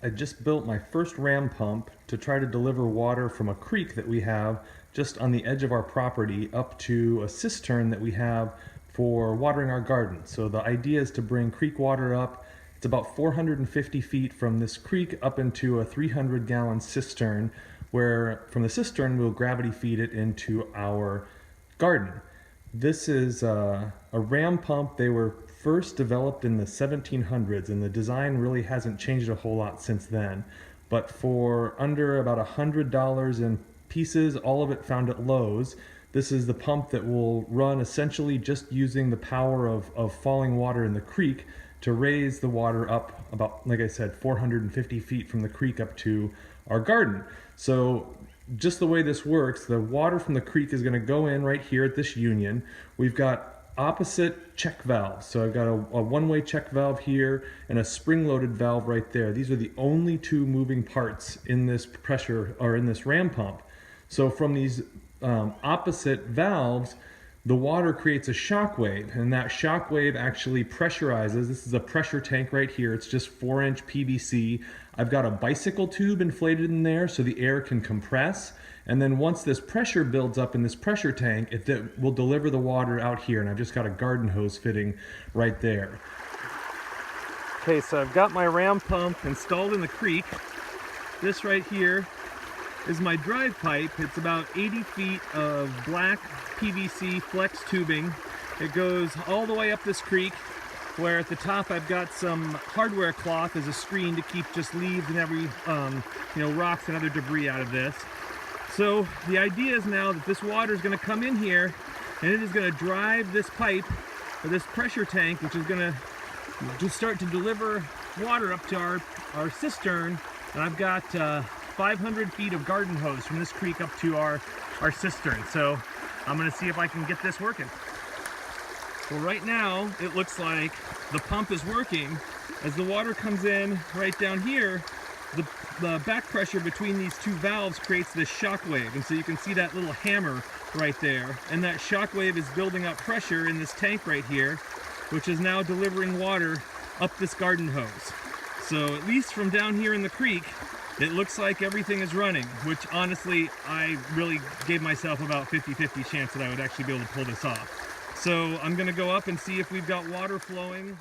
I just built my first ram pump to try to deliver water from a creek that we have just on the edge of our property up to a cistern that we have for watering our garden. So the idea is to bring creek water up. It's about 450 feet from this creek up into a 300-gallon cistern, where from the cistern we'll gravity feed it into our garden. This is a ram pump. They were first developed in the 1700s, and the design really hasn't changed a whole lot since then. But for under about $100 in pieces, all of it found at Lowe's, this is the pump that will run essentially just using the power of falling water in the creek to raise the water up about, like I said, 450 feet from the creek up to our garden. So just the way this works, the water from the creek is going to go in right here at this union. We've got opposite check valves. So I've got a one-way check valve here and a spring-loaded valve right there. These are the only two moving parts in this pressure or in this ram pump. So from these opposite valves, the water creates a shock wave, and that shock wave actually pressurizes. This is a pressure tank right here. It's just 4-inch PVC. I've got a bicycle tube inflated in there so the air can compress. And then once this pressure builds up in this pressure tank, it will deliver the water out here. And I've just got a garden hose fitting right there. Okay, so I've got my ram pump installed in the creek. This right here is my drive pipe. It's about 80 feet of black PVC flex tubing. It goes all the way up this creek, where at the top I've got some hardware cloth as a screen to keep just leaves and every rocks and other debris out of this. So the idea is now that this water is going to come in here and it is going to drive this pipe or this pressure tank, which is going to just start to deliver water up to our cistern. And I've got 500 feet of garden hose from this creek up to our cistern. So I'm going to see if I can get this working. Well, right now it looks like the pump is working. As the water comes in right down here, the back pressure between these two valves creates this shock wave. And so you can see that little hammer right there. And that shock wave is building up pressure in this tank right here, which is now delivering water up this garden hose. So at least from down here in the creek, it looks like everything is running, which honestly, I really gave myself about 50-50 chance that I would actually be able to pull this off. So I'm gonna go up and see if we've got water flowing.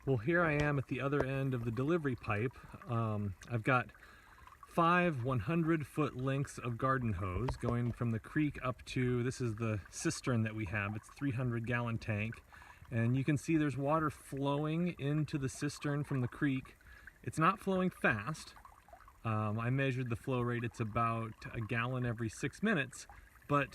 Well, here I am at the other end of the delivery pipe. I've got 5 100-foot lengths of garden hose going from the creek up to, this is the cistern that we have. It's a 300-gallon tank. And you can see there's water flowing into the cistern from the creek. It's not flowing fast. I measured the flow rate. It's about a gallon every 6 minutes, but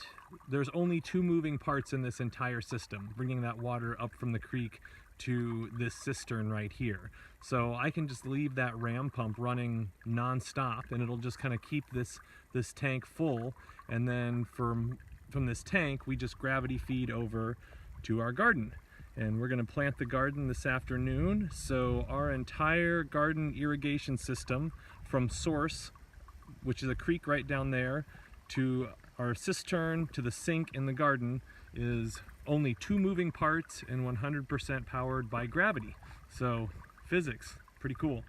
there's only 2 moving parts in this entire system, bringing that water up from the creek to this cistern right here. So I can just leave that ram pump running non-stop, and it'll just kind of keep this tank full. And then from this tank, we just gravity feed over to our garden. And we're going to plant the garden this afternoon. So our entire garden irrigation system from source, which is a creek right down there, to our cistern, to the sink in the garden, is only 2 moving parts and 100% powered by gravity. So physics, pretty cool.